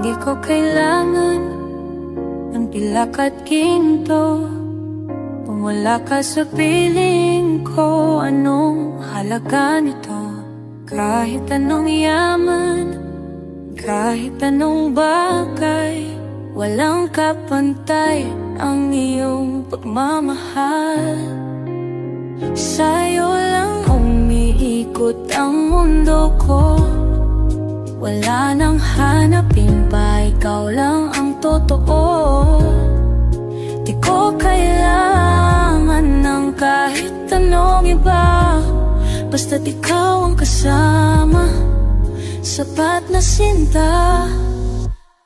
Di ko kailangan ng pilak at ginto. Kung wala ka sa piling ko, anong halaga nito? Kahit anong yaman, kahit anong bagay, walang kapantay ang iyong pagmamahal. Sa'yo lang umiikot ang mundo ko. Wala nang hanapin pa, ikaw lang ang totoo. Di ko kailangan ng kahit anong iba, basta't ikaw ang kasama, sapat na sinta.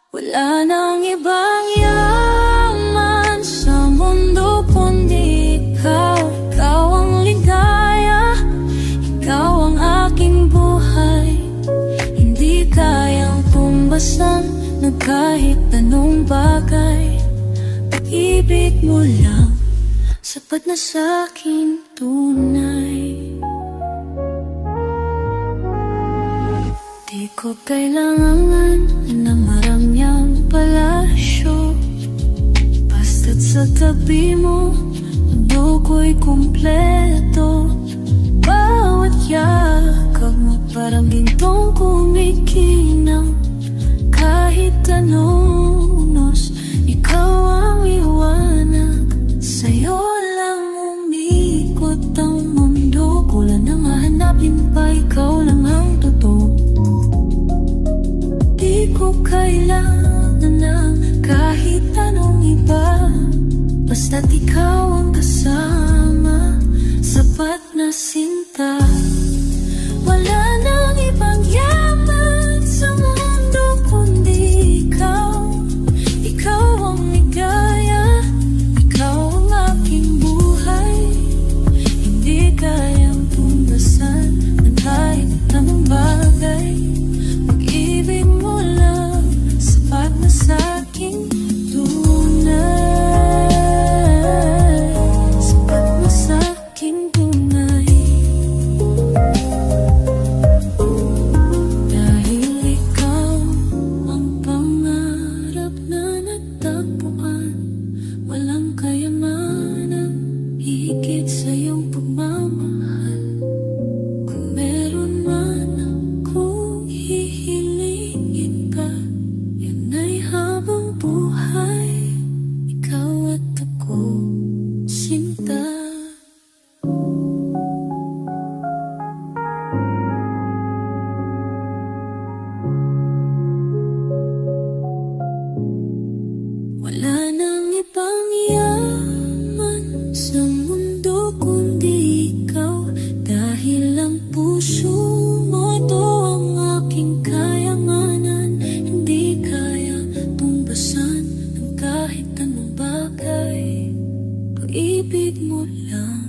Wala nang ibang yaman sa mundo kundi ikaw. Ikaw ang ligaya, ikaw ang aking buhay. Hindi kayang tumbasan ng kahit anong bagay. Pag-ibig mo lang, sapat na sa'kin tunay. Di ko kailangan ng maraming palasyo, basta't sa tabi mo, mundo ko'y kumpleto. Bawat yakap mo parang gintong kumikinang. Kahit anong unos, ikaw ang iwanag. Sa'yo lang umikot ang mundo. Kulang na mahanapin pa, ikaw lang ang totoo. Di ko kailangan ng kahit anong iba, basta't ikaw ang kasama, sapat na sinta. Wala nang ibang yaman sa mundo kundi ikaw. Ikaw ang ligaya, ikaw ang aking buhay. Hindi kayang tumbasan ng kahit anong bagay. Pag-ibig mo lang, sapat na sa'king tunay. Sapat na sa'king tunay. Dahil ikaw ang pangarap na natagpuan. Walang kayamanang higit sa iyong pagmamahal. Kung meron man akong hihilingin pa, yan ay habang buhay. Ikaw at ako, sinta. Wala nang ibang yaman sa mundo kundi ikaw. Dahil ang puso mo, to ang aking kayanganan. Hindi kaya tumbasan ng kahit anong bagay. Pag-ibig mo lang,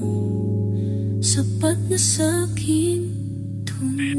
sapat na sa'kin tunay.